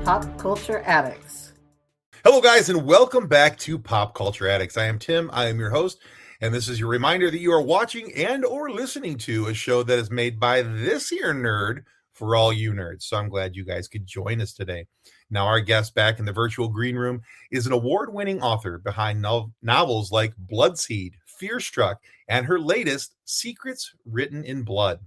Pop Culture Addicts. Hello, guys, and welcome back to Pop Culture Addicts. I am Tim. I am your host, and this is your reminder that you are watching and or listening to a show that is made by this here nerd for all you nerds. So I'm glad you guys could join us today. Now, our guest back in the virtual green room is an award-winning author behind novels like Bloodseed, Fearstruck, and her latest, Secrets Written in Blood.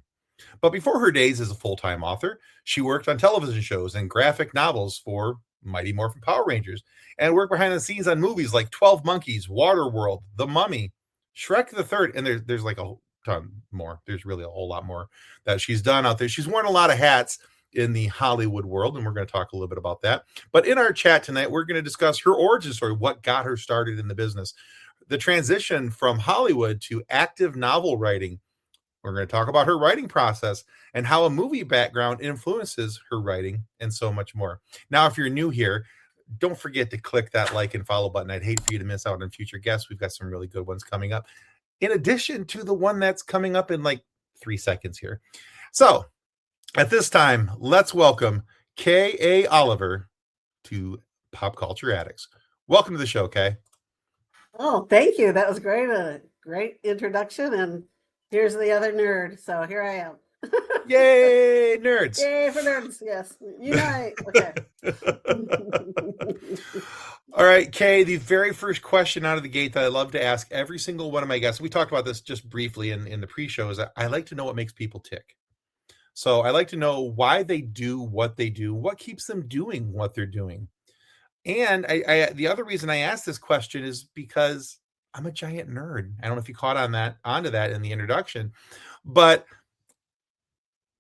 But before her days as a full-time author, she worked on television shows and graphic novels for Mighty Morphin Power Rangers, and worked behind the scenes on movies like 12 Monkeys, Waterworld, The Mummy, Shrek the Third, and there's like a ton more. There's really a whole lot more that she's done out there. She's worn a lot of hats in the Hollywood world, and we're going to talk a little bit about that. But in our chat tonight, we're going to discuss her origin story, what got her started in the business, the transition from Hollywood to active novel writing. We're going to talk about her writing process and how a movie background influences her writing and so much more. Now, if you're new here, don't forget to click that like and follow button. I'd hate for you to miss out on future guests. We've got some really good ones coming up, in addition to the one that's coming up in like 3 seconds here. So at this time, let's welcome K.A. Oliver to Pop Culture Addicts. Welcome to the show, Kay. Oh, thank you. That was great. A great introduction. And here's the other nerd. So here I am. Yay, nerds. Yay for nerds. Yes. Unite. Okay. All right, Kay, the very first question out of the gate that I love to ask every single one of my guests, we talked about this just briefly in the pre-show, is that I like to know what makes people tick. So I like to know why they do, what keeps them doing what they're doing. And I the other reason I asked this question is because I'm a giant nerd. I don't know if you caught onto that in the introduction, but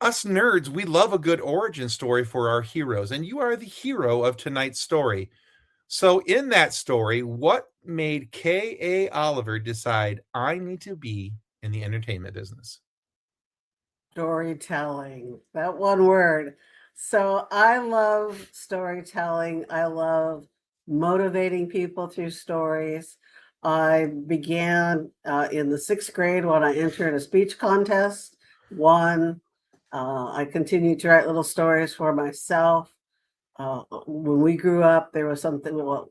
us nerds, we love a good origin story for our heroes, and you are the hero of tonight's story. So in that story, what made K.A. Oliver decide I need to be in the entertainment business? Storytelling. That one word. So I love storytelling. I love motivating people through stories. I began in the 6th grade when I entered a speech contest, won. I continued to write little stories for myself. When we grew up, there was something, well,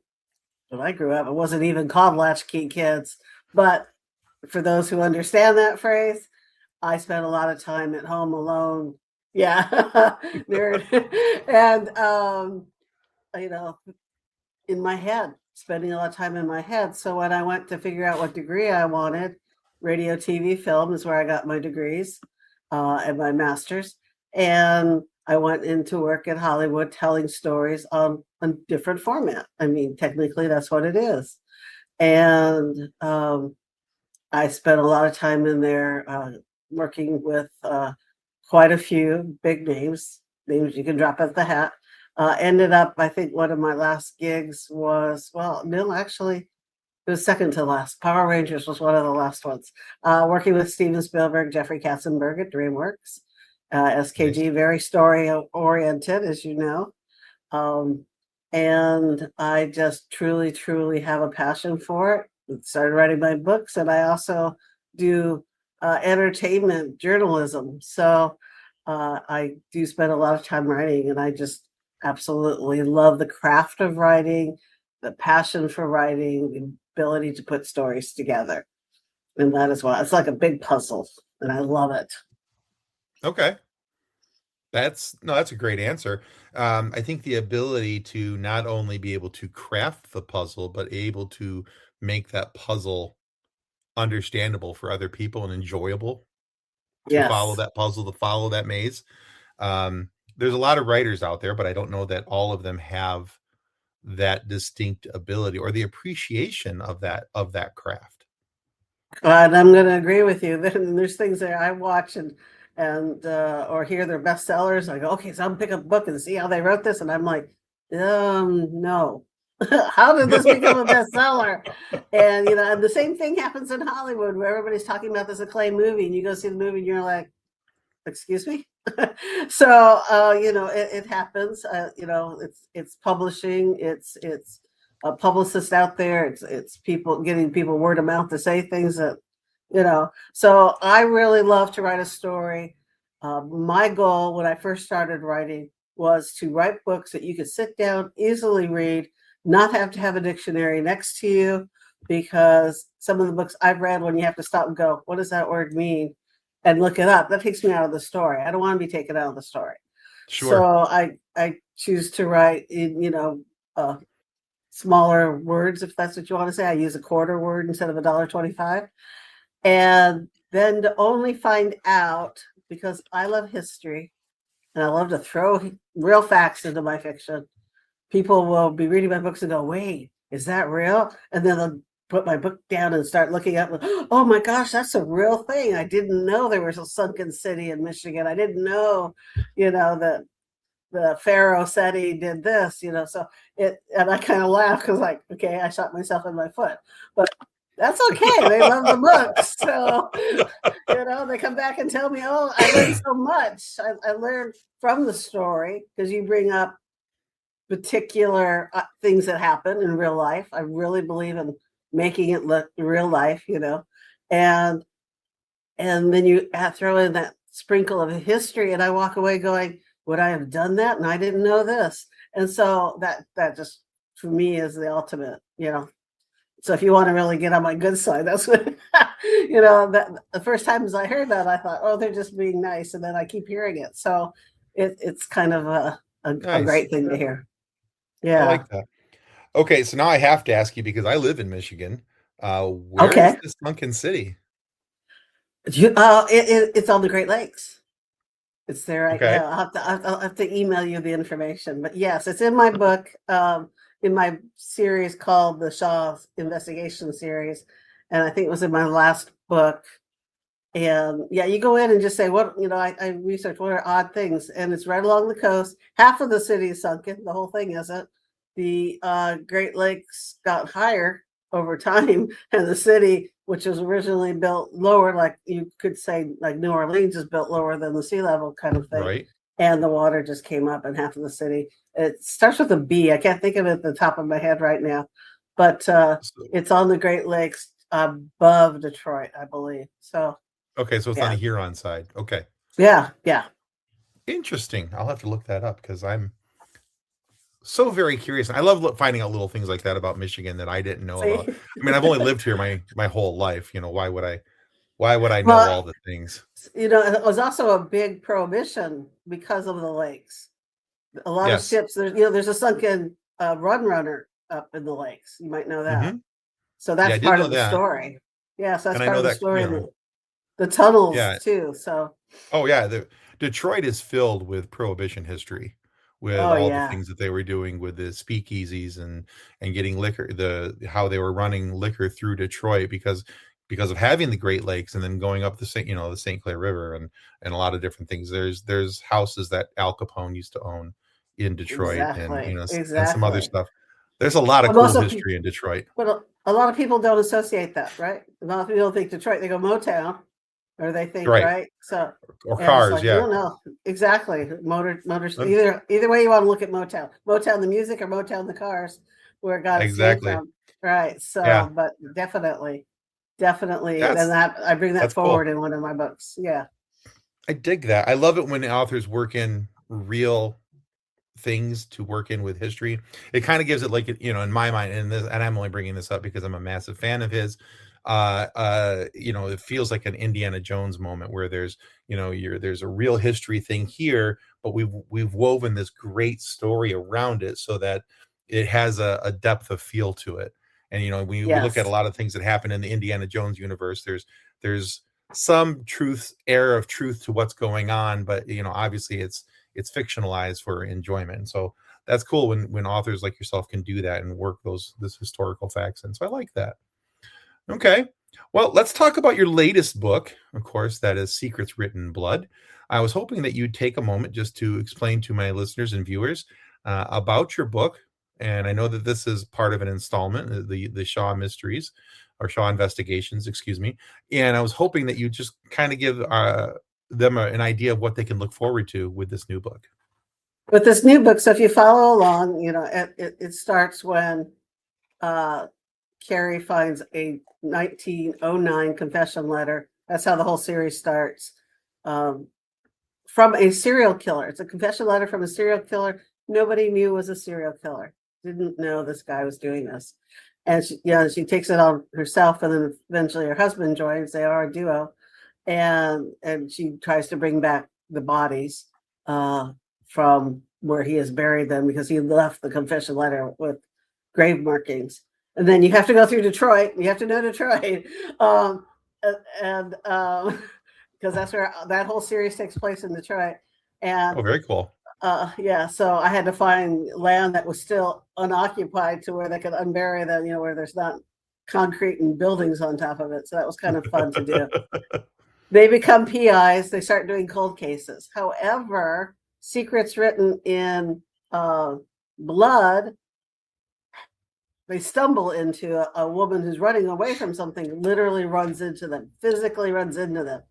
when I grew up, it wasn't even called Latchkey Kids. But for those who understand that phrase, I spent a lot of time at home alone. Yeah, nerd. And, in my head, spending a lot of time in my head. So when I went to figure out what degree I wanted, radio, TV, film is where I got my degrees and my master's. And I went into work at Hollywood telling stories on a different format. I mean, technically, that's what it is. And I spent a lot of time in there working with quite a few big names you can drop at the hat. Ended up, I think one of my last gigs was, well, no, actually, it was second to last. Power Rangers was one of the last ones. Working with Steven Spielberg, Jeffrey Katzenberg at DreamWorks. SKG, very story-oriented, as you know. And I just truly, truly have a passion for it. Started writing my books, and I also do entertainment journalism. So I do spend a lot of time writing, and I just absolutely love the craft of writing, the passion for writing, the ability to put stories together. And that is why it's like a big puzzle, and I love it. Okay. That's a great answer. I think the ability to not only be able to craft the puzzle, but able to make that puzzle understandable for other people and enjoyable to follow that puzzle, to follow that maze. There's a lot of writers out there, but I don't know that all of them have that distinct ability or the appreciation of that craft. And I'm going to agree with you. There's things that I watch and or hear their bestsellers. I go, okay, so I'm pick up a book and see how they wrote this, and I'm like, no. How did this become a bestseller? And and the same thing happens in Hollywood, where everybody's talking about this acclaimed movie, and you go see the movie, and you're like, excuse me. So it happens. It's publishing. It's a publicist out there. It's people getting people word of mouth to say things that So I really love to write a story. My goal when I first started writing was to write books that you could sit down, easily read, not have to have a dictionary next to you, because some of the books I've read, when you have to stop and go, what does that word mean? And look it up, that takes me out of the story. I don't want to be taken out of the story. So Sure. I choose to write in, smaller words, if that's what you want to say. I use a quarter word instead of $1.25. And then to only find out, because I love history and I love to throw real facts into my fiction, people will be reading my books and go, wait, is that real? And then they'll put my book down and start looking up. Oh my gosh, that's a real thing. I didn't know there was a sunken city in Michigan. I didn't know, that the Pharaoh said he did this, so and I kind of laugh because okay, I shot myself in my foot, but that's okay. They love the books. So, they come back and tell me, oh, I learned so much. I learned from the story, because you bring up particular things that happen in real life. I really believe in making it look real life, and then you throw in that sprinkle of history, and I walk away going, would I have done that? And I didn't know this. And so that just, for me, is the ultimate, So if you want to really get on my good side, that's what, that the first times I heard that, I thought, oh, they're just being nice. And then I keep hearing it. So it's kind of a Nice. great thing to hear. I Yeah. like that. Okay, so now I have to ask you, because I live in Michigan. Where is Okay. this sunken city? It's on the Great Lakes. It's there right Okay. now. I'll have to email you the information. But yes, it's in my book, in my series called the Shaw Investigation Series. And I think it was in my last book. And yeah, you go in and just say, what, I research what are odd things. And it's right along the coast. Half of the city is sunken. The whole thing isn't. The Great Lakes got higher over time, and the city, which was originally built lower, like you could say, like New Orleans is built lower than the sea level kind of thing. Right. And the water just came up in half of the city. It starts with a B. I can't think of it at the top of my head right now, but it's on the Great Lakes above Detroit, I believe. So Okay, so it's on yeah, the Huron side. Okay. yeah. Interesting. I'll have to look that up, because I'm so very curious. I love finding out little things like that about Michigan that I didn't know about. See, I mean, I've only lived here my whole life. Why would I know well, all the things? it was also a big prohibition because of the lakes. A lot of Yes. ships. There's a sunken run runner up in the lakes. You might know that. Hmm. So Yeah, that's I did part know of the that. story. Yeah, so And that's I part know of the that, story. The tunnels yeah. too. So Oh yeah, Detroit is filled with prohibition history, with oh all the yeah, things that they were doing with the speakeasies and getting liquor, how they were running liquor through Detroit, because of having the Great Lakes, and then going up the St. Clair River, and a lot of different things. There's houses that Al Capone used to own in Detroit, and exactly, and some other exactly. stuff. There's a lot of But cool most of history in Detroit. but a lot of people don't associate that, right? A lot of people don't think Detroit. They go Motown, or they think, Right. right. So Or and it's cars, like, yeah. no, exactly. Motors. Um, Either way you want to look at Motown the music, or Motown the cars, where it got its name exactly. from. Right. Yeah. So, but definitely, and That's that I bring that that's forward cool. in one of my books. Yeah. I dig that. I love it when the authors work in real things to work in with history. It kind of gives it, like, in my mind, and I'm only bringing this up because I'm a massive fan of his. It feels like an Indiana Jones moment, where there's a real history thing here, but we've woven this great story around it, so that it has a depth of feel to it. And we look at a Yes. lot of things that happen in the Indiana Jones universe. There's some air of truth to what's going on, but obviously it's fictionalized for enjoyment. So that's cool when authors like yourself can do that and work this historical facts in. So I like that. Okay. Well, let's talk about your latest book, of course, that is Secrets Written in Blood. I was hoping that you'd take a moment just to explain to my listeners and viewers about your book. And I know that this is part of an installment, the Shaw Mysteries, or Shaw Investigations, excuse me. And I was hoping that you just kind of give them an idea of what they can look forward to with this new book. With this new book, so if you follow along, it starts when Carrie finds a 1909 confession letter. That's how the whole series starts. from a serial killer. It's a confession letter from a serial killer. Nobody knew was a serial killer. Didn't know this guy was doing this. And she takes it on herself, and then eventually her husband joins. They are a duo, and she tries to bring back the bodies from where he has buried them, because he left the confession letter with grave markings. And then you have to go through Detroit. You have to know Detroit, and because that's where that whole series takes place, in Detroit. And Oh, very cool. yeah, so I had to find land that was still unoccupied to where they could unbury them, where there's not concrete and buildings on top of it. So that was kind of fun to do. They become PIs. They start doing cold cases. However, secrets written in blood, they stumble into a woman who's running away from something, literally runs into them, physically runs into them,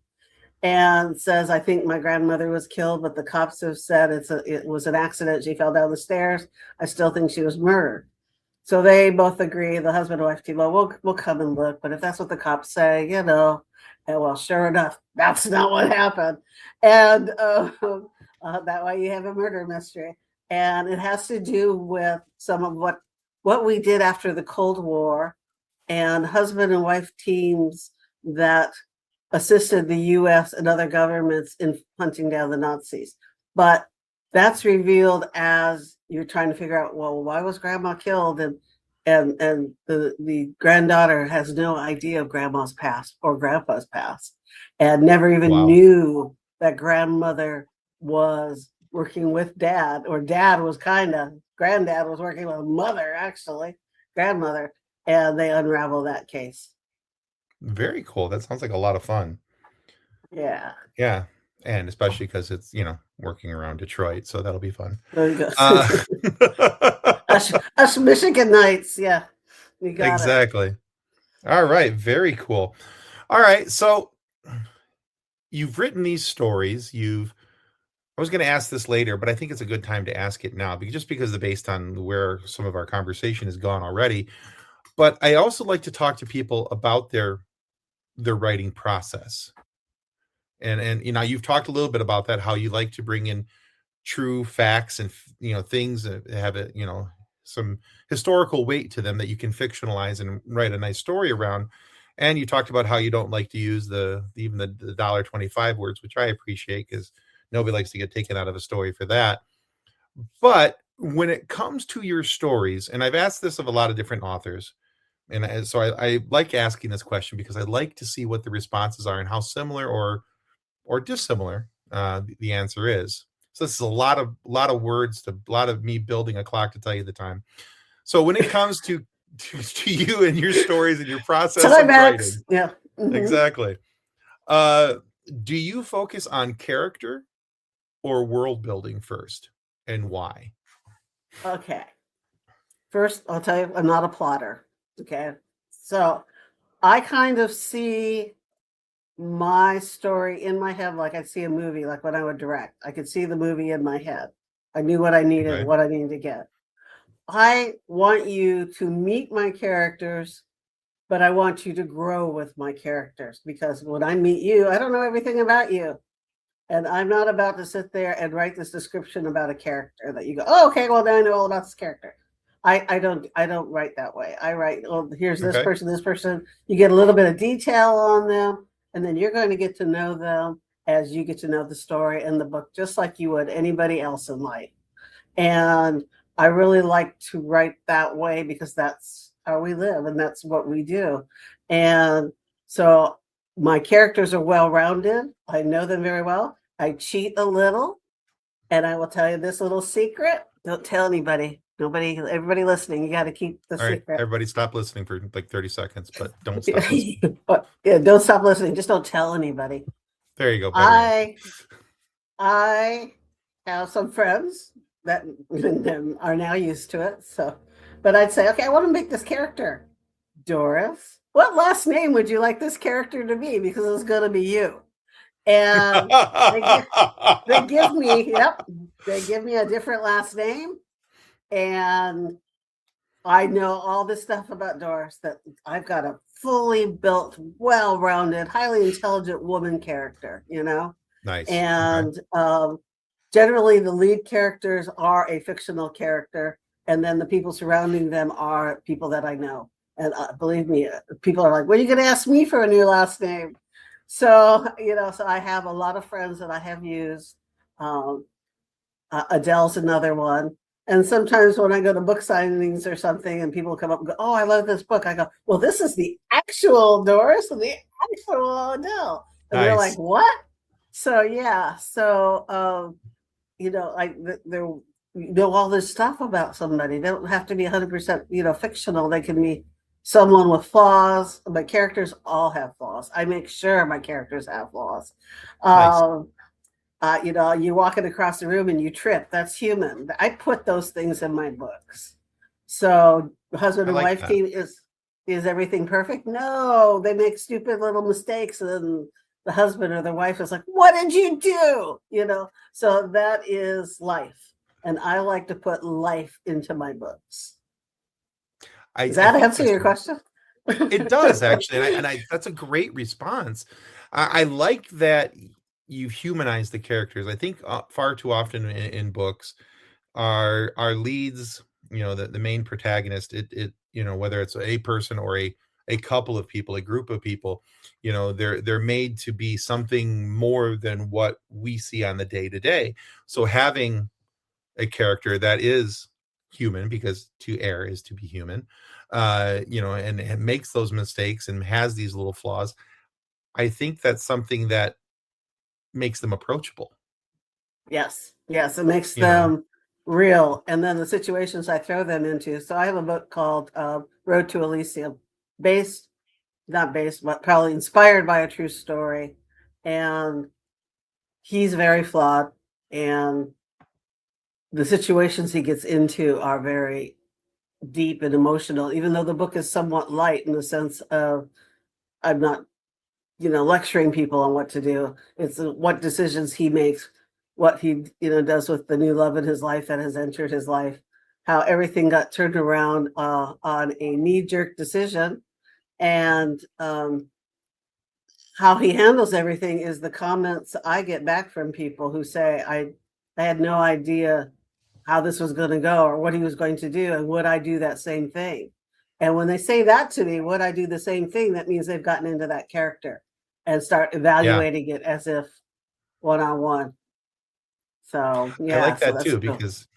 and says, I think my grandmother was killed, but the cops have said it was an accident. She fell down the stairs. I still think she was murdered. So they both agree, the husband and wife team, well, we'll come and look. But if that's what the cops say, and well, sure enough, that's not what happened. And that way you have a murder mystery. And it has to do with some of what we did after the Cold War, and husband and wife teams that assisted the U.S. and other governments in hunting down the Nazis. But that's revealed as you're trying to figure out, well, why was grandma killed? And the granddaughter has no idea of grandma's past or grandpa's past, and never even knew that grandmother was working with dad, or granddad was working with mother, actually, grandmother, and they unravel that case. Very cool. That sounds like a lot of fun. Yeah. Yeah. And especially because it's, working around Detroit. So that'll be fun. There you go. Us Michiganites. Yeah. We got exactly. It. All right. Very cool. All right. So you've written these stories. I was going to ask this later, but I think it's a good time to ask it now, because based on where some of our conversation has gone already. But I also like to talk to people about their writing process. And you've talked a little bit about that, how you like to bring in true facts and things that have some historical weight to them that you can fictionalize and write a nice story around. And you talked about how you don't like to use even the $1.25 words, which I appreciate, because nobody likes to get taken out of a story for that. But when it comes to your stories, and I've asked this of a lot of different authors, and so I like asking this question because I like to see what the responses are and how similar or dissimilar the answer is. So this is a lot of words, a lot of me building a clock to tell you the time. So when it comes to you and your stories and your process of writing, yeah, exactly. Do you focus on character or world building first, and why? Okay. First, I'll tell you, I'm not a plotter. Okay. So I kind of see my story in my head like I see a movie, like when I would direct. I could see the movie in my head. I knew what I needed, Okay. what I needed to get. I want you to meet my characters, but I want you to grow with my characters, because when I meet you, I don't know everything about you. And I'm not about to sit there and write this description about a character that you go, oh, okay, well, now I know all about this character. I don't write that way. I write, well, here's this person. You get a little bit of detail on them, and then you're going to get to know them as you get to know the story and the book, just like you would anybody else in life. And I really like to write that way, because that's how we live and that's what we do. And so my characters are well-rounded. I know them very well. I cheat a little, and I will tell you this little secret. Don't tell anybody. Everybody listening, you got to keep the secret. Right, everybody stop listening for like 30 seconds, but don't stop listening. Yeah, don't stop listening. Just don't tell anybody. There you go. I have some friends that are now used to it. So, but I'd say, okay, I want to make this character Doris. What last name would you like this character to be? Because it's going to be you. And they give me a different last name. And I know all this stuff about Doris, that I've got a fully built, well-rounded, highly intelligent woman character, Nice. Okay. And generally the lead characters are a fictional character, and then the people surrounding them are people that I know. And believe me, people are like, "What are you going to ask me for a new last name?" So so I have a lot of friends that I have used. Um, Adele's another one. And sometimes when I go to book signings or something and people come up and go, "Oh, I love this book," I go, "Well, this is the actual Doris and the actual Adele." And they're like, Nice. "What?" So, yeah. So, like they're know all this stuff about somebody. They don't have to be 100%, fictional. They can be someone with flaws. My characters all have flaws. I make sure my characters have flaws. Nice. Um, you're walking across the room and you trip. That's human. I put those things in my books. So husband I and like wife that. team is everything perfect? No, they make stupid little mistakes, and the husband or the wife is like, "What did you do?" So that is life. And I like to put life into my books. Does I that think answer that's your question? it does actually, and I that's a great response. I like that you humanize the characters. I think far too often in books, our leads, the main protagonist, whether it's a person or a couple of people, a group of people, they're made to be something more than what we see on the day to day. So having a character that is human, because to err is to be human, and makes those mistakes and has these little flaws, I think that's something that makes them approachable. Yes, yes, it makes you know them real. And then the situations I throw them into. So I have a book called Road to Elysium, based, not based, but probably inspired by a true story. And he's very flawed, and the situations he gets into are very deep and emotional, even though the book is somewhat light in the sense of I'm not lecturing people on what to do. It's what decisions he makes, what he, does with the new love in his life that has entered his life, how everything got turned around on a knee-jerk decision, and how he handles everything is the comments I get back from people who say, I had no idea how this was going to go or what he was going to do, and would I do that same thing? And when they say that to me, would I do the same thing? That means they've gotten into that character and start yeah, evaluating it as if one on one. So I yeah, like so that that's too, cool. because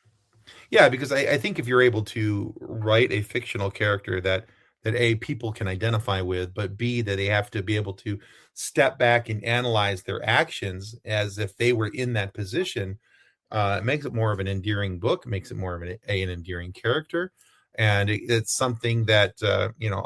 I think if you're able to write a fictional character that a people can identify with, but b that they have to be able to step back and analyze their actions as if they were in that position, it makes it more of an endearing book, makes it more of an endearing character, and it's something that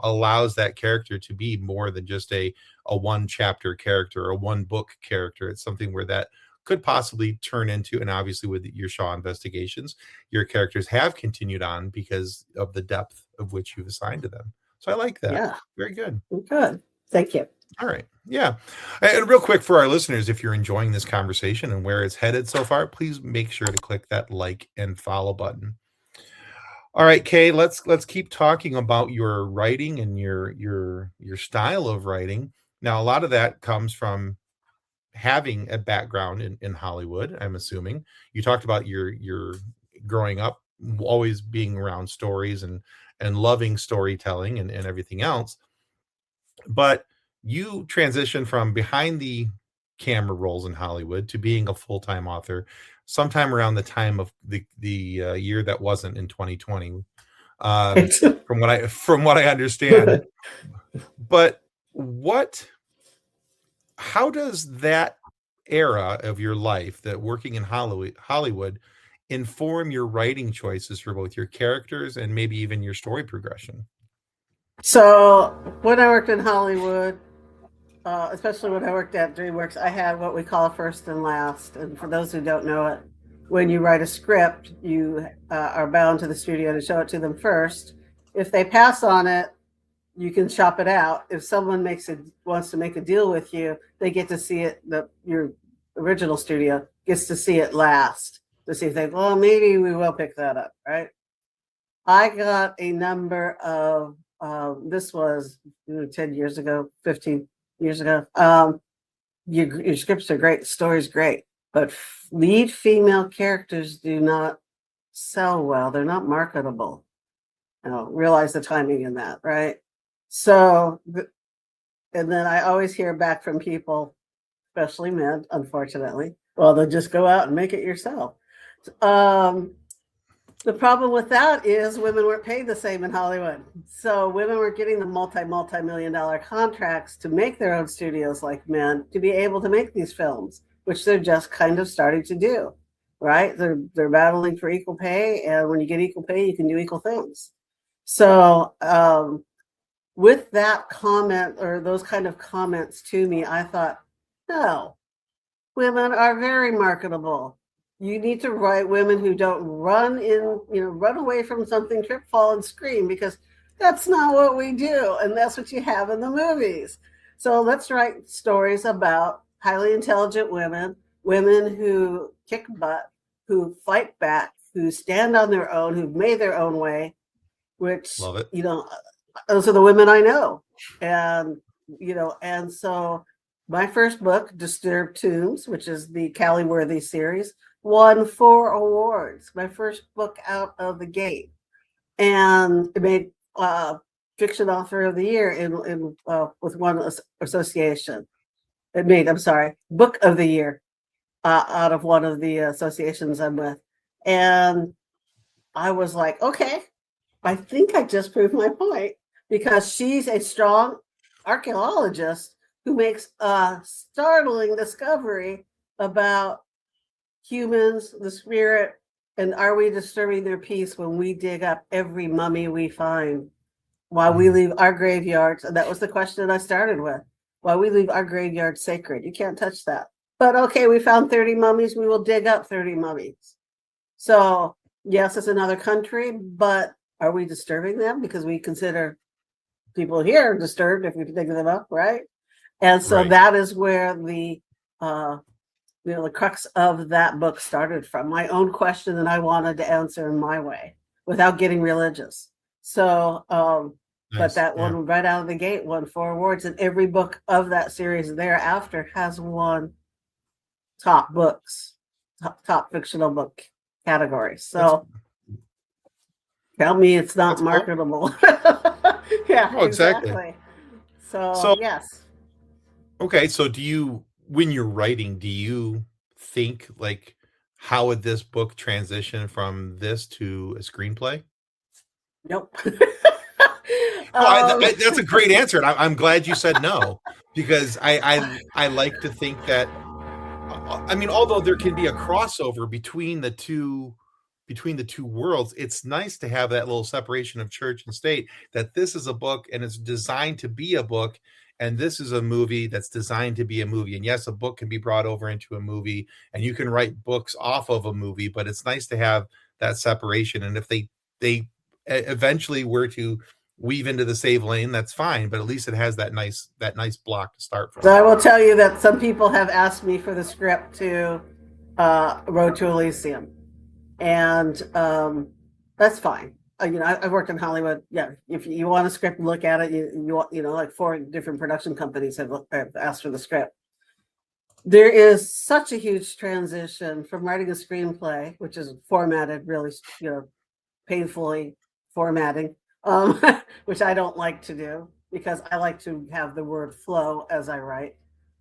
allows that character to be more than just a one chapter character or a one book character. It's something where that could possibly turn into, and obviously with your Shaw investigations, your characters have continued on because of the depth of which you've assigned to them. So I like that. Yeah, Very good. good. Thank you. All right. Yeah. And real quick for our listeners, if you're enjoying this conversation and where it's headed so far, please make sure to click that like and follow button. All right, Kay, let's keep talking about your writing and your style of writing. Now, a lot of that comes from having a background in Hollywood, I'm assuming. You talked about your growing up always being around stories and loving storytelling and everything else. But you transitioned from behind the camera roles in Hollywood to being a full-time author sometime around the time of the year that wasn't in 2020, um, from what I understand. But what how does that era of your life, that working in Hollywood inform your writing choices for both your characters and maybe even your story progression? So when I worked in Hollywood, especially when I worked at DreamWorks, I had what we call a first and last. And for those who don't know it, when you write a script, you are bound to the studio to show it to them first. If they pass on it, you can shop it out. If someone wants to make a deal with you, they get to see it. Your original studio gets to see it last to see if well, maybe we will pick that up, right? I got a number of this was 10 years ago, 15 years ago. your scripts are great, the story's great, but lead female characters do not sell well. They're not marketable. Realize the timing in that, right? So, and then I always hear back from people, especially men, unfortunately. Well, they'll just go out and make it yourself. The problem with that is women weren't paid the same in Hollywood. So women were getting the multi-million dollar contracts to make their own studios like men to be able to make these films, which they're just kind of starting to do, right? They're battling for equal pay, and when you get equal pay, you can do equal things. So with that comment or those kind of comments to me, I thought, no, women are very marketable. You need to write women who don't run away from something, trip, fall, and scream, because that's not what we do. And that's what you have in the movies. So let's write stories about highly intelligent women, women who kick butt, who fight back, who stand on their own, who've made their own way, which, Love it. Those are the women I know. And so my first book, Disturbed Tombs, which is the Callie Worthy series, won 4 awards. My first book out of the gate, and it made Fiction Author of the Year in with one association. It made, I'm sorry, Book of the Year out of one of the associations I'm with, and I was like, okay, I think I just proved my point, because she's a strong archaeologist who makes a startling discovery about humans, the spirit, and are we disturbing their peace when we dig up every mummy we find while we leave our graveyards? And that was the question I started with. Why we leave our graveyard sacred? You can't touch that. But okay, we found 30 mummies. We will dig up 30 mummies. So yes, it's another country, but are we disturbing them? Because we consider people here disturbed if we dig them up, right? And so that is where the crux of that book started from. My own question that I wanted to answer in my way without getting religious. So, but that one right out of the gate won 4 awards, and every book of that series thereafter has won top fictional book categories. So tell me it's not marketable. Yeah, exactly. So yes. Okay, so when you're writing, do you think, like, how would this book transition from this to a screenplay? Nope. That's a great answer, and I'm glad you said no, because I like to think that, I mean, although there can be a crossover between the two worlds, it's nice to have that little separation of church and state, that this is a book and it's designed to be a book, and this is a movie that's designed to be a movie. And yes, a book can be brought over into a movie, and you can write books off of a movie, but it's nice to have that separation. And if they eventually were to weave into the same lane, that's fine, but at least it has that nice block to start from. So I will tell you that some people have asked me for the script to Road to Elysium, and that's fine. I've worked in Hollywood. Yeah, if you want a script, look at it. You like 4 different production companies have asked for the script. There is such a huge transition from writing a screenplay, which is formatted really, painfully formatting, which I don't like to do, because I like to have the word flow as I write.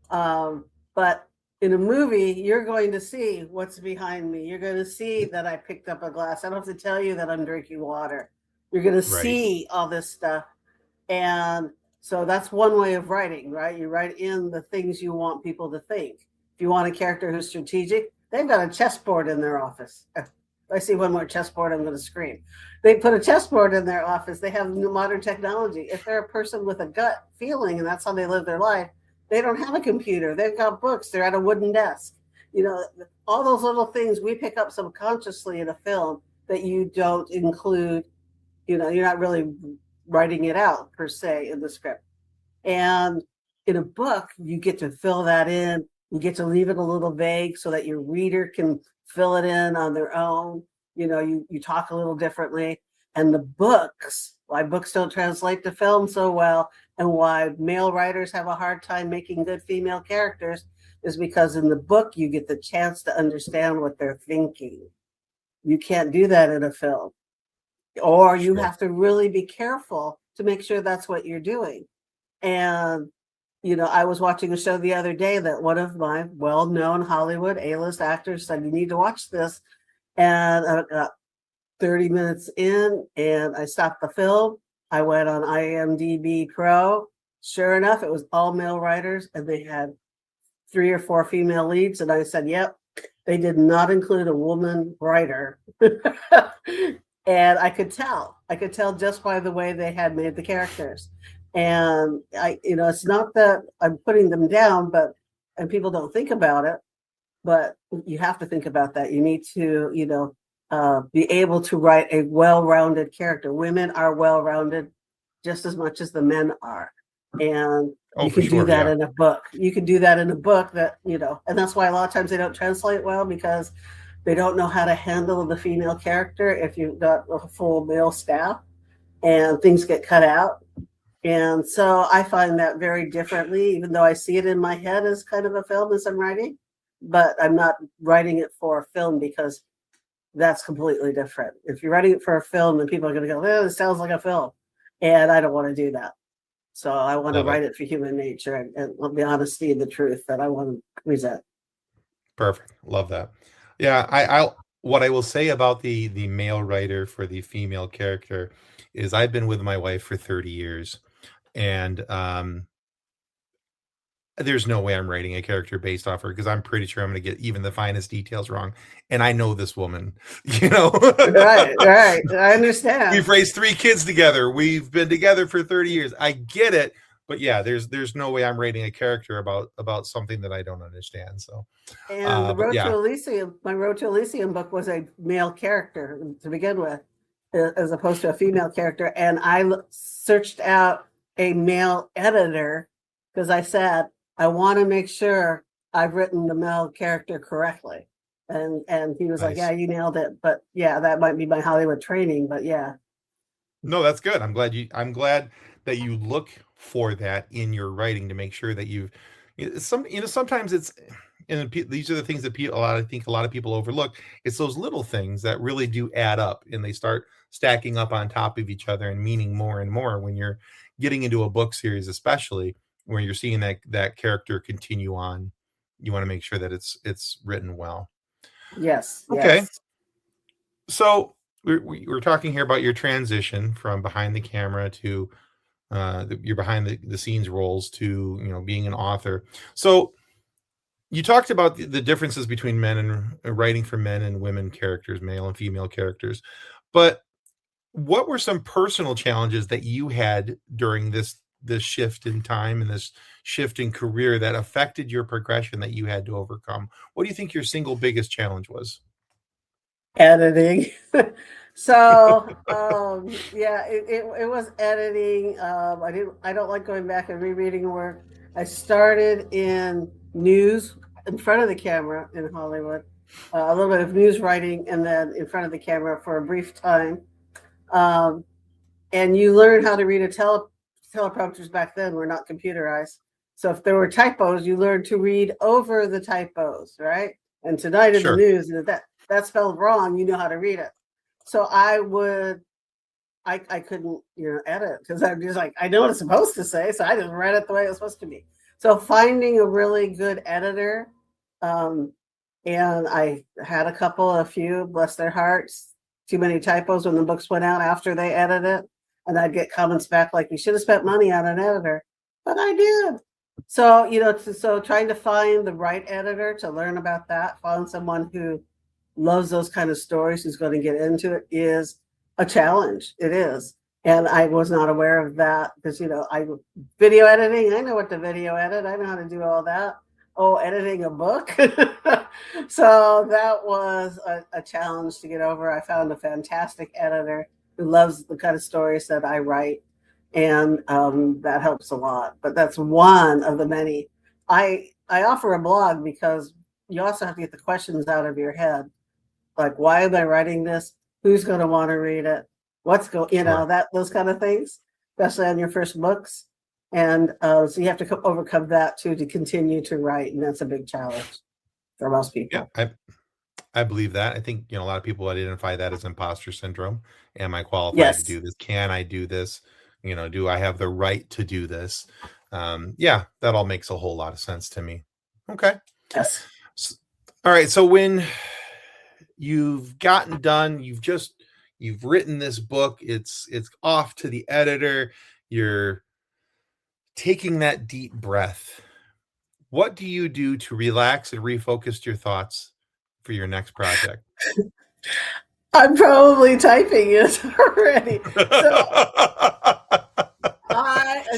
But in a movie, you're going to see what's behind me. You're going to see that I picked up a glass. I don't have to tell you that I'm drinking water. You're going to see all this stuff. And so that's one way of writing, right? You write in the things you want people to think. If you want a character who's strategic, they've got a chessboard in their office. If I see one more chessboard, I'm going to scream. They put a chessboard in their office. They have new modern technology. If they're a person with a gut feeling and that's how they live their life, they don't have a computer. They've got books. They're at a wooden desk. All those little things we pick up subconsciously in a film that you don't include. You're not really writing it out per se in the script. And in a book, you get to fill that in. You get to leave it a little vague so that your reader can fill it in on their own. You talk a little differently. And the books, why books don't translate to film so well, and why male writers have a hard time making good female characters is because in the book you get the chance to understand what they're thinking. You can't do that in a film, or you Sure. have to really be careful to make sure that's what you're doing. And I was watching a show the other day that one of my well-known Hollywood A-list actors said, you need to watch this. And I got 30 minutes in and I stopped the film. I went on IMDb Pro. Sure enough, it was all male writers and they had 3 or 4 female leads. And I said, yep, they did not include a woman writer. And I could tell just by the way they had made the characters. And it's not that I'm putting them down, and people don't think about it, but you have to think about that. You need to, be able to write a well-rounded character. Women are well-rounded just as much as the men are. And you can do that in a book. You can do that in a book that, and that's why a lot of times they don't translate well, because they don't know how to handle the female character if you've got a full male staff and things get cut out. And so I find that very differently, even though I see it in my head as kind of a film as I'm writing, but I'm not writing it for a film because that's completely different. If you're writing it for a film, then people are going to go, oh, this sounds like a film. And I don't want to do that. So I want to write it for human nature and the honesty and the truth that I want to present. Perfect. Love that. Yeah, what I will say about the male writer for the female character is I've been with my wife for 30 years, and there's no way I'm writing a character based off her, because I'm pretty sure I'm going to get even the finest details wrong. And I know this woman, Right. I understand. We've raised 3 kids together. We've been together for 30 years. I get it. But yeah, there's no way I'm writing a character about something that I don't understand. So, and the Road to Elysium, my Road to Elysium book was a male character to begin with, as opposed to a female character. And I searched out a male editor because I said, I want to make sure I've written the male character correctly. And he was like, yeah, you nailed it. But yeah, that might be my Hollywood training, but yeah. No, that's good. I'm glad that you look for that in your writing to make sure that sometimes it's, and these are the things that I think a lot of people overlook. It's those little things that really do add up, and they start stacking up on top of each other and meaning more and more when you're getting into a book series, especially where you're seeing that character continue on. You want to make sure that it's written well. Yes. Okay. Yes. So we're talking here about your transition from behind the camera to your behind the scenes roles to being an author. So you talked about the differences between men and writing for men and women characters, male and female characters. But what were some personal challenges that you had during this shift in time and this shift in career that affected your progression that you had to overcome? What do you think your single biggest challenge was? Editing. So yeah, it was editing. I don't like going back and rereading work. I started in news in front of the camera in Hollywood, a little bit of news writing, and then in front of the camera for a brief time. And you learn how to read teleprompters back then were not computerized. So if there were typos, you learned to read over the typos, right? And tonight in the news, that spelled wrong, you know how to read it. So I couldn't, edit because I'm just like, I know what it's supposed to say. So I just read it the way it was supposed to be. So finding a really good editor, and I had a few, bless their hearts, too many typos when the books went out after they edited it. And I'd get comments back like, you should have spent money on an editor, but I did. So, so trying to find the right editor to learn about that, find someone who loves those kind of stories, who's going to get into it, is a challenge. It is. And I was not aware of that because, video editing, I know what to video edit. I know how to do all that. Oh, editing a book. So that was a challenge to get over. I found a fantastic editor who loves the kind of stories that I write. And that helps a lot. But that's one of the many. I offer a blog because you also have to get the questions out of your head. Like, why am I writing this? Who's going to want to read it? Those kind of things, especially on your first books. And so you have to overcome that too to continue to write, and that's a big challenge for most people. Yeah, I believe that. I think, a lot of people identify that as imposter syndrome. Am I qualified to Yes. do this? Can I do this? Do I have the right to do this? Yeah, that all makes a whole lot of sense to me. Okay. Yes. All right. So when you've gotten done, you've written this book, it's off to the editor, you're taking that deep breath. What do you do to relax and refocus your thoughts for your next project? I'm probably typing it already.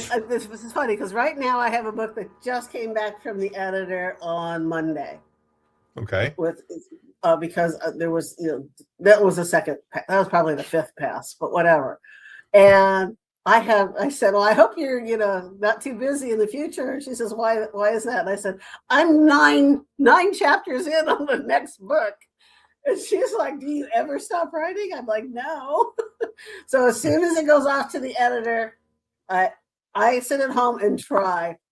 So this is funny because right now I have a book that just came back from the editor on Monday. Okay. With because there was that was the second, that was probably the fifth pass, but whatever. And I said, well, I hope you're not too busy in the future. And she says, why is that? And I said, I'm nine chapters in on the next book. And she's like, do you ever stop writing? I'm like, no. So as soon as it goes off to the editor, I sit at home and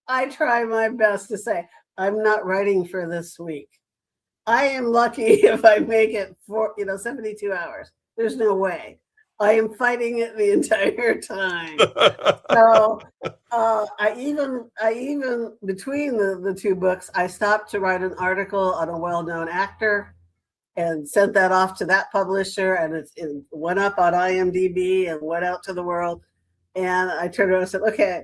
I try my best to say, I'm not writing for this week. I am lucky if I make it for 72 hours. There's no way. I am fighting it the entire time. So I even between the two books, I stopped to write an article on a well-known actor and sent that off to that publisher, and it went up on IMDb and went out to the world. And I turned around and said, okay,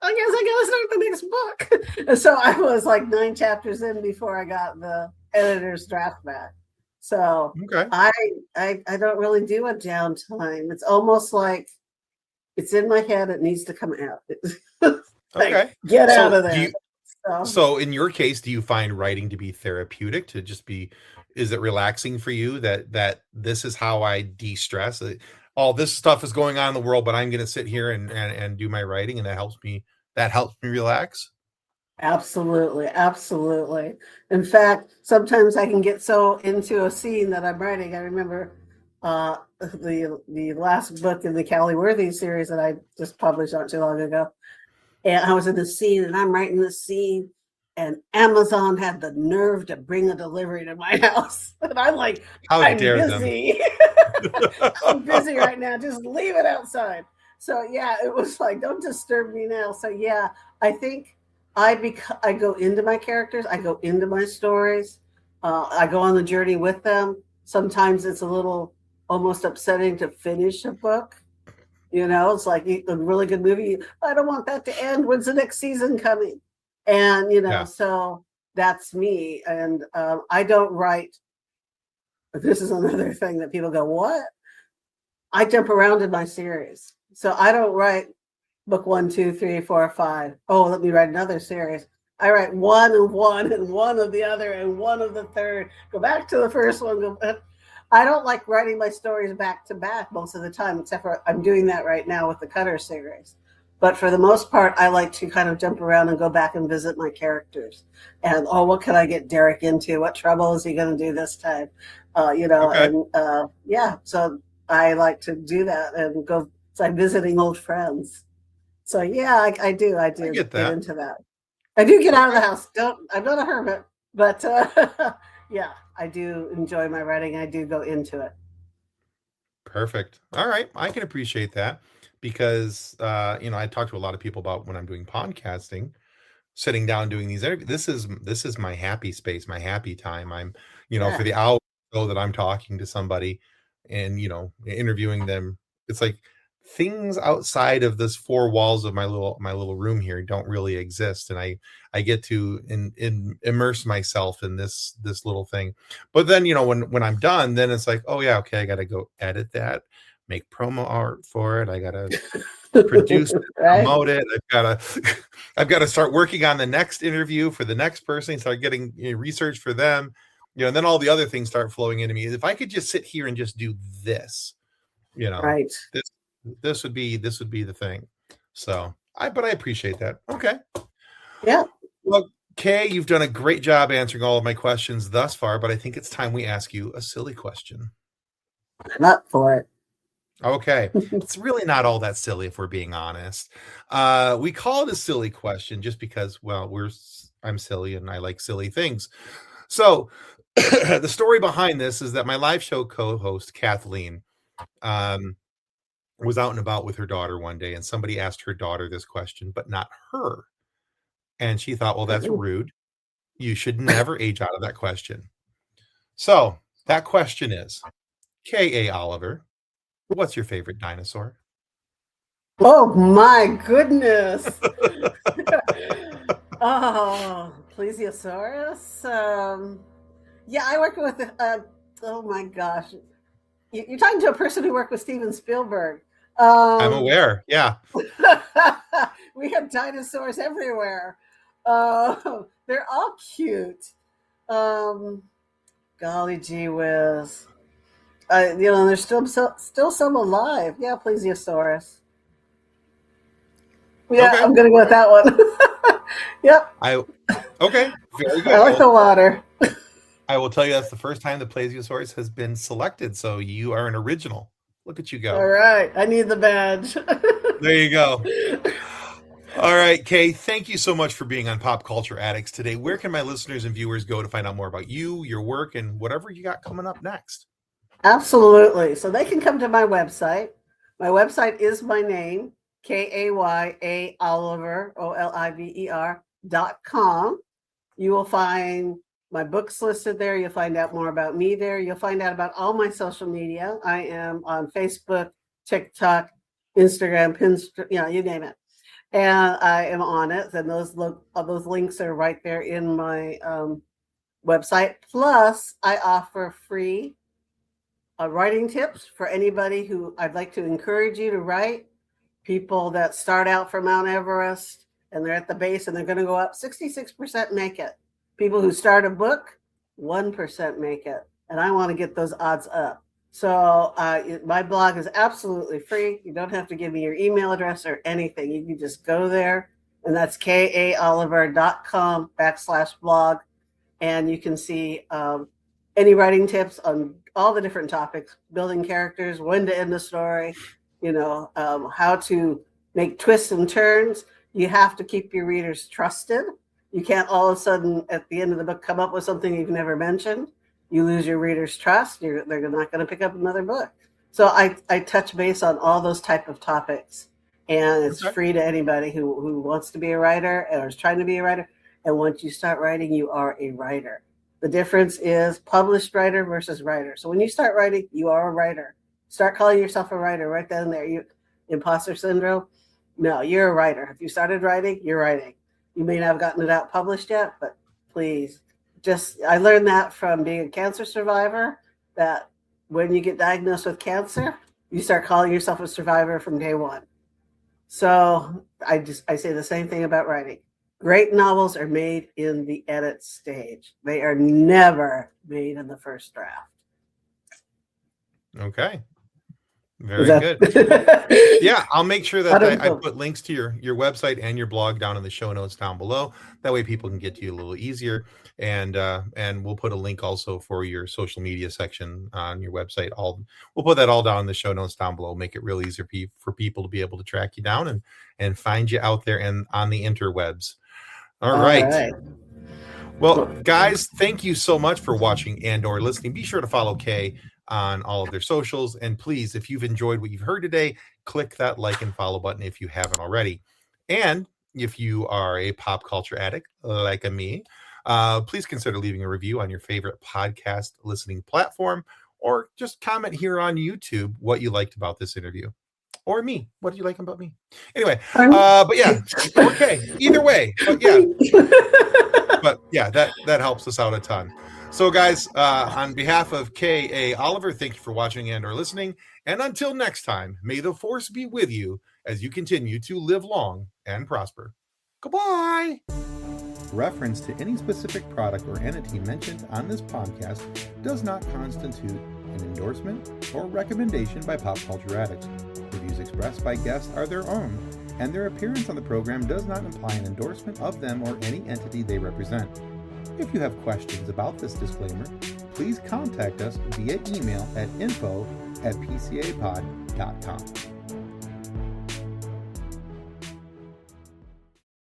I guess I gotta start the next book. And so I was like 9 chapters in before I got the editor's draft back. So Okay. I don't really do a downtime. It's almost like it's in my head. It needs to come out. Okay. Get out of there. So in your case, do you find writing to be therapeutic, to just be, is it relaxing for you that this is how I de-stress? All this stuff is going on in the world, but I'm going to sit here and do my writing, and that helps me relax? Absolutely. Absolutely. In fact, sometimes I can get so into a scene that I'm writing. I remember the last book in the Callie Worthy series that I just published not too long ago. And I was in the scene and I'm writing this scene, and Amazon had the nerve to bring a delivery to my house. And I'm like, I'm busy. I'm busy right now. Just leave it outside. So yeah, it was like, don't disturb me now. So yeah, I think I go into my characters. I go into my stories. I go on the journey with them. Sometimes it's a little almost upsetting to finish a book. It's like a really good movie. I don't want that to end. When's the next season coming? And, so that's me. And I don't write. This is another thing that people go, what? I jump around in my series. So I don't write book 1, 2, 3, 4, 5. Oh, let me write another series. I write one and one and one of the other and one of the third. Go back to the first one. I don't like writing my stories back to back most of the time, except for I'm doing that right now with the Cutter series. But for the most part, I like to kind of jump around and go back and visit my characters. And, what can I get Derek into? What trouble is he going to do this time? Okay. And yeah, so I like to do that and go. It's like visiting old friends. So yeah, I do get into that. I do get out of the house. I'm not a hermit, but yeah, I do enjoy my writing. I do go into it. Perfect. All right. I can appreciate that because, I talk to a lot of people about when I'm doing podcasting, sitting down, doing these interviews. This is my happy space, my happy time. I'm, for the hour that I'm talking to somebody and, interviewing them, it's like things outside of this 4 walls of my little room here don't really exist. And I get to immerse myself in this little thing. But then, when I'm done, then it's like, oh yeah, okay, I got to go edit that, make promo art for it. I got to produce it, promote it. I've got to start working on the next interview for the next person, start getting research for them, and then all the other things start flowing into me. If I could just sit here and just do this, right. This would be the thing. So I appreciate that. Okay. Yeah. Well, Kay, you've done a great job answering all of my questions thus far, but I think it's time we ask you a silly question. I'm up for it. Okay. It's really not all that silly if we're being honest. We call it a silly question just because, well, I'm silly and I like silly things. So the story behind this is that my live show co-host Kathleen um, was out and about with her daughter one day, and somebody asked her daughter this question, but not her. And she thought, well, that's rude. You should never age out of that question. So that question is, K.A. Oliver, what's your favorite dinosaur? Oh my goodness. Oh, plesiosaurus. Yeah, I work with. Oh my gosh, you're talking to a person who worked with Steven Spielberg. I'm aware. Yeah. We have dinosaurs everywhere. They're all cute. Golly gee whiz. There's still some alive. Yeah, plesiosaurus. Yeah, Okay. I'm gonna go with that one. Yep. Okay, very good. I like the water. I will tell you that's the first time the plesiosaurus has been selected, so you are an original. Look at you go. All right, I need the badge. There you go. All right, Kay, thank you so much for being on Pop Culture Addicts today. Where can my listeners and viewers go to find out more about you, your work, and whatever you got coming up next? Absolutely. So they can come to my website. My website is my name, Kaya Oliver, OLIVER.com. You will find my books listed there. You'll find out more about me there. You'll find out about all my social media. I am on Facebook, TikTok, Instagram, Pinterest, you name it. And I am on it. And those links are right there in my website. Plus, I offer free writing tips for anybody who I'd like to encourage you to write. People that start out from Mount Everest and they're at the base and they're going to go up, 66% make it. People who start a book, 1% make it. And I want to get those odds up. So my blog is absolutely free. You don't have to give me your email address or anything. You can just go there, and that's kaoliver.com/blog. And you can see any writing tips on all the different topics, building characters, when to end the story, how to make twists and turns. You have to keep your readers trusted. You can't all of a sudden at the end of the book come up with something you've never mentioned. You lose your readers' trust. They're not going to pick up another book. So I touch base on all those type of topics, and it's free to anybody who wants to be a writer or is trying to be a writer. And once you start writing, you are a writer. The difference is published writer versus writer. So when you start writing, you are a writer. Start calling yourself a writer right down there. Imposter syndrome? No, you're a writer. If you started writing, you're writing. You may not have gotten it out published yet, but please. I learned that from being a cancer survivor, that when you get diagnosed with cancer, you start calling yourself a survivor from day one. So I say the same thing about writing. Great novels are made in the edit stage. They are never made in the first draft. Okay. Very good. Yeah, I'll make sure that I put links to your website and your blog down in the show notes down below. That way people can get to you a little easier. And we'll put a link also for your social media section on your website. We'll put that all down in the show notes down below. Make it real easy for people to be able to track you down and find you out there and on the interwebs. All right. Well, guys, thank you so much for watching and or listening. Be sure to follow Kay on all of their socials. And please, if you've enjoyed what you've heard today, click that like and follow button if you haven't already. And if you are a pop culture addict like me, please consider leaving a review on your favorite podcast listening platform, or just comment here on YouTube what you liked about this interview. Or me. What do you like about me? Anyway, but yeah, okay. Either way, but yeah, that helps us out a ton. So, guys, on behalf of K.A. Oliver, thank you for watching and or listening. And until next time, may the force be with you as you continue to live long and prosper. Goodbye. Reference to any specific product or entity mentioned on this podcast does not constitute an endorsement or recommendation by Pop Culture Addicts. The views expressed by guests are their own, and their appearance on the program does not imply an endorsement of them or any entity they represent. If you have questions about this disclaimer, please contact us via email at info at pcapod.com.